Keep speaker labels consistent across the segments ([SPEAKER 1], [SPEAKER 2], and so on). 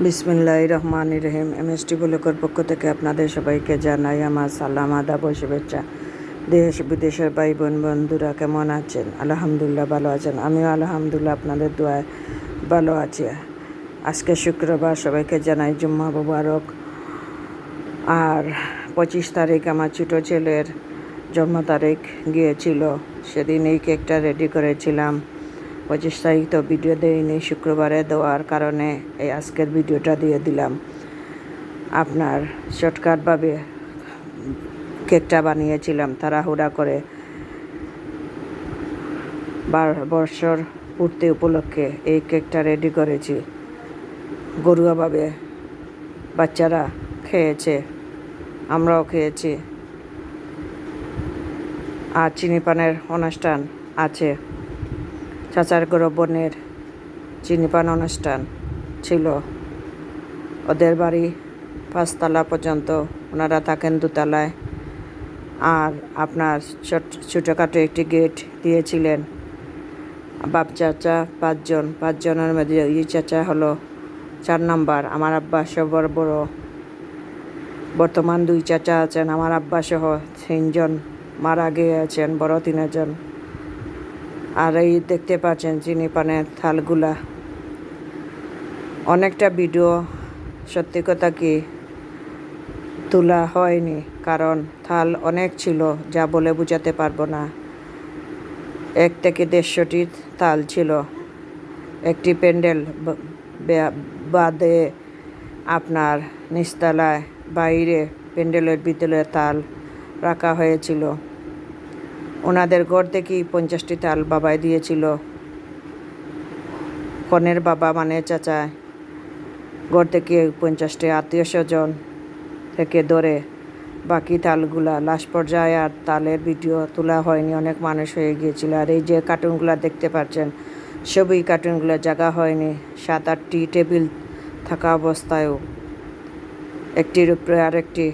[SPEAKER 1] বিসমিল্লাহির রহমানির রহিম। এমএসটি ব্লকের পক্ষ থেকে আপনাদের সবাইকে জানাই আমার সালাম, আদাব ও শুভেচ্ছা। দেশ বিদেশের ভাই বোন বন্ধুরা কেমন আছেন? আলহামদুলিল্লাহ ভালো আছেন। আমিও আলহামদুলিল্লাহ আপনাদের দোয়ায় ভালো আছি। আজকে শুক্রবার, সবাইকে জানাই জুম্মা মুবারক। আর 25 তারিখ আমার ছোটো ছেলের জন্ম তারিখ গিয়েছিল, সেদিন এই কেকটা রেডি করেছিলাম। 25 তারিখ তো ভিডিও দেয়নি, শুক্রবারে দেওয়ার কারণে এই আজকের ভিডিওটা দিয়ে দিলাম। আপনার শর্টকাটভাবে কেকটা বানিয়েছিলাম তাড়াহুড়া করে। 12 বছর পূর্তি উপলক্ষে এই কেকটা রেডি করেছি। ঘরোয়াভাবে বাচ্চারা খেয়েছে, আমরাও খেয়েছি। আর চিনি পানের অনুষ্ঠান আছে, চাচার বোনের চিনি পান অনুষ্ঠান ছিল। ওদের বাড়ি 5 তলা পর্যন্ত, ওনারা থাকেন 2 তলায়। আর আপনার ছোটোখাটো একটি গেট দিয়েছিলেন। বাপ চাচা 5 জন, 5 জনের মধ্যে এই চাচা হলো 4 নম্বর। আমার আব্বা সবার বড়। বর্তমান 2 চাচা আছেন, আমার আব্বা সহ 3 জন মারা গিয়েছেন, বড় 3 জন। আর এই দেখতে পাচ্ছেন চিনি পানের থালগুলা। অনেকটা ভিডিও সত্যি কথা কি তোলা হয়নি, কারণ থাল অনেক ছিল, যা বলে বোঝাতে পারবো না। 1 থেকে 150টি থাল ছিল। একটি প্যান্ডেল বাদে আপনার নিচতলায় বাইরে প্যান্ডেলের ভিতরে থাল রাখা হয়েছিল। ওনাদের ঘর থেকেই 50টি থাল বাবাই দিয়েছিল। কনের বাবা মানে চাচা ঘর থেকে 50টি, আত্মীয় স্বজন থেকে ধরে বাকি তালগুলা লাস্ট পর্যায়ে আর তালের ভিডিও তোলা হয়নি, অনেক মানুষ হয়ে গিয়েছিল। আর এই যে কার্টুনগুলো দেখতে পাচ্ছেন, সবই কার্টুনগুলো জায়গা হয়নি। 7-8টি টেবিল থাকা অবস্থায়ও একটির উপরে আরেকটি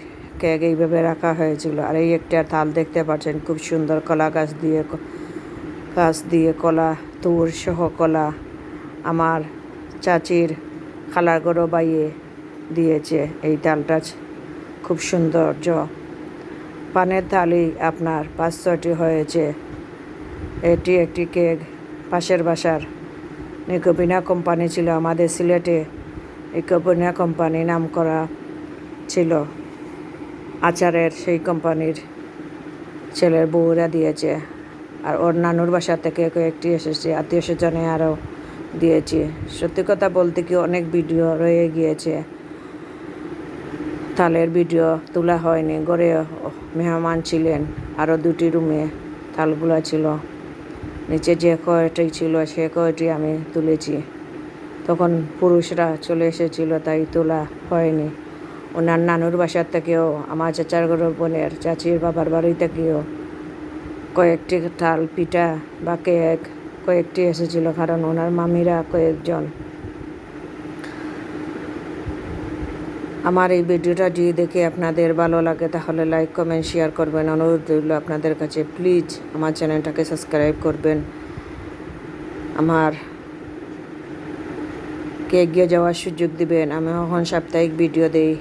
[SPEAKER 1] কেক এইভাবে রাখা হয়েছিল। আর এই একটা থাল দেখতে পাচ্ছেন, খুব সুন্দর কলা গাছ দিয়ে কলা, তুর সহ কলা আমার চাচির খালার গরো বাইয়ে দিয়েছে। এই থালটা খুব সৌন্দর্য। পানের থালি আপনার 5-6টি হয়েছে। এটি একটি কেক পাশের বাসার নিকোপিনা কোম্পানি ছিল আমাদের সিলেটে। নিকোপিনা কোম্পানি নাম করা ছিল আচারের, সেই কোম্পানির ছেলের বউরা দিয়েছে। আর ওর নানুর বাসা থেকে কয়েকটি এসেছে, আত্মীয় স্বজনে আরও দিয়েছি। সত্যি কথা বলতে কি অনেক ভিডিও রয়ে গিয়েছে, থালের ভিডিও তোলা হয়নি। ঘরে মেহমান ছিলেন, আরও 2টি রুমে থালগুলা ছিল। নিচে যে কয়টি ছিল সে কয়টি আমি তুলেছি। তখন পুরুষরা চলে এসেছিল, তাই তোলা হয়নি। ওনার নানুর বাসার থেকেও, আমার চাচার বোনের চাচির বাবার বাড়ি থেকেও কয়েকটি থাল পিঠা বা কেক কয়েকটি এসেছিল, কারণ ওনার মামিরা কয়েকজন। আমার এই ভিডিওটা যদি দেখে আপনাদের ভালো লাগে তাহলে লাইক কমেন্ট শেয়ার করবেন। অনুরোধ রইল আপনাদের কাছে, প্লিজ আমার চ্যানেলটাকে সাবস্ক্রাইব করবেন। আমার কে এগিয়ে যাওয়ার সুযোগ দিবেন। আমি এখন সাপ্তাহিক ভিডিও দিই,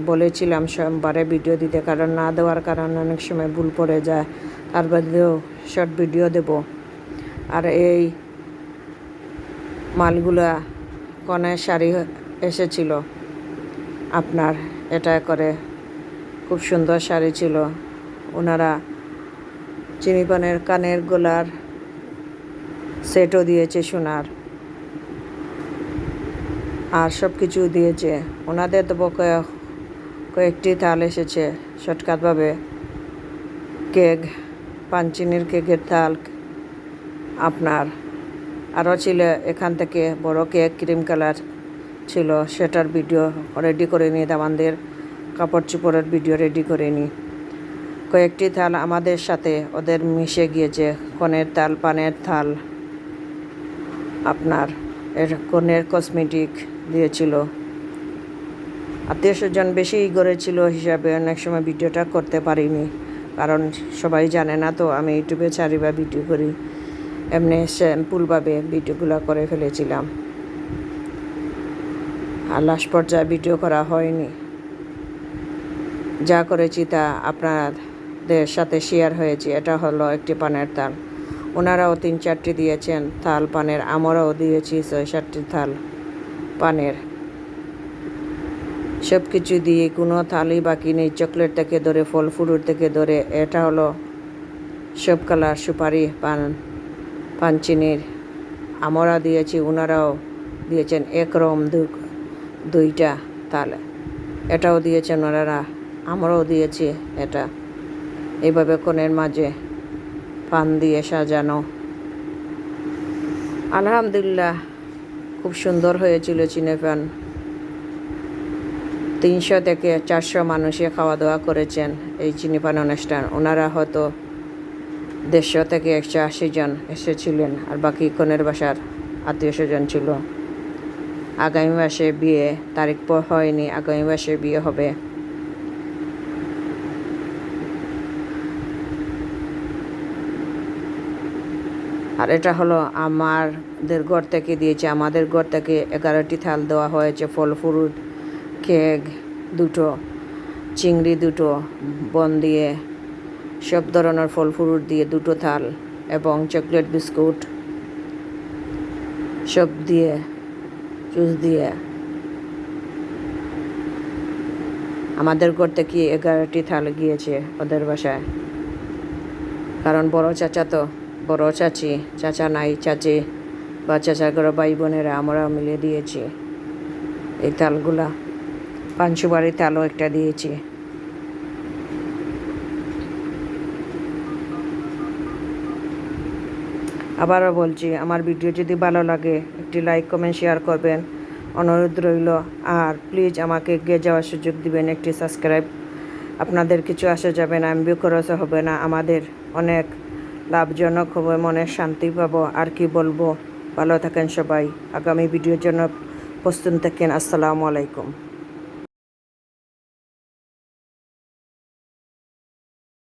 [SPEAKER 1] বলেছিলাম সোমবারে ভিডিও দিতে, কারণ না দেওয়ার কারণে অনেক সময় ভুল পড়ে যায়। তার বাদেও শর্ট ভিডিও দেব। আর এই মালগুলা কনের শাড়ি এসেছিল আপনার, এটা করে খুব সুন্দর শাড়ি ছিল। ওনারা চিনি পানের কানের গোলার সেটও দিয়েছে সোনার, আর সব কিছু দিয়েছে। ওনাদের তো কয়েকটি থাল এসেছে শর্টকাটভাবে। কেক, পানচিনির কেকের থাল আপনার আরও ছিল। এখান থেকে বড় কেক ক্রিম কালার ছিল, সেটার ভিডিও রেডি করে নিই। দামানদের কাপড় চোপড়ের ভিডিও রেডি করে নিই। কয়েকটি থাল আমাদের সাথে ওদের মিশে গিয়েছে। কনের থাল, পানের থাল, আপনার কনের কসমেটিক দিয়েছিল। আত্মীয় স্বজন বেশি করেছিল হিসাবে অনেক সময় ভিডিওটা করতে পারিনি, কারণ সবাই জানে না তো আমি ইউটিউবে ছাড়ি বা ভিডিও করি। এমনি স্যাম্পলভাবে ভিডিওগুলো করে ফেলেছিলাম। আর লাস্ট পর্যায়ে ভিডিও করা হয়নি। যা করেছি তা আপনাদের সাথে শেয়ার হয়েছে। এটা হলো একটি পানের থাল। ওনারাও 3-4টি দিয়েছেন থাল পানের, আমরাও দিয়েছি 6-7টি থাল পানের। সব কিছু দিয়ে কোনো থালই বাকি নেই, চকলেট থেকে ধরে ফল ফ্রুট থেকে ধরে। এটা হলো সব কালার সুপারি পান চিনির আমরা দিয়েছি, ওনারাও দিয়েছেন একরকম 2টা থাল। এটাও দিয়েছেন ওনারা, আমরাও দিয়েছি এটা। এইভাবে কোণের মাঝে পান দিয়ে সাজানো। আলহামদুলিল্লাহ খুব সুন্দর হয়েছিল চিনি পান। 300 থেকে 400 মানুষে খাওয়া দাওয়া করেছেন এই চিনি পান অনুষ্ঠান। ওনারা হয়তো 150 থেকে 180 জন এসেছিলেন, আর বাকি কনের বাসার আত্মীয় স্বজন ছিল। আগামী মাসে বিয়ে, তারিখ হয়নি, আগামী মাসে বিয়ে হবে। আর এটা হলো আমাদের ঘর থেকে দিয়েছে। আমাদের ঘর থেকে 11টি থাল দেওয়া হয়েছে, ফল ফ্রুট, কেক 2টো, চিংড়ি 2টো, বন দিয়ে সব ধরনের ফল ফ্রুট দিয়ে 2টো থাল, এবং চকলেট বিস্কুট সব দিয়ে, জুস দিয়ে। আমাদের ঘর থেকে 11টি থাল গিয়েছে ওদের বাসায়, কারণ বড় চাচা তো, বড় চাচি, চাচা নাই, চাচি বা চাচা করে ভাই বোনেরা আমরা মিলে দিয়েছি এই থালগুলা। পানসুপারি থালও একটা দিয়েছি। আবারও বলছি, আমার ভিডিও যদি ভালো লাগে একটি লাইক কমেন্ট শেয়ার করবেন, অনুরোধ রইল। আর প্লিজ আমাকে এগিয়ে যাওয়ার সুযোগ দিবেন, একটি সাবস্ক্রাইব। আপনাদের কিছু আসা যাবে না, এমবি খরচ হবে না, আমাদের অনেক লাভজনক হবে, মনে শান্তি পাবো। আর কি বলবো, ভালো থাকেন সবাই। আগামী ভিডিওর জন্য প্রস্তুত থাকেন। আসসালামু আলাইকুম।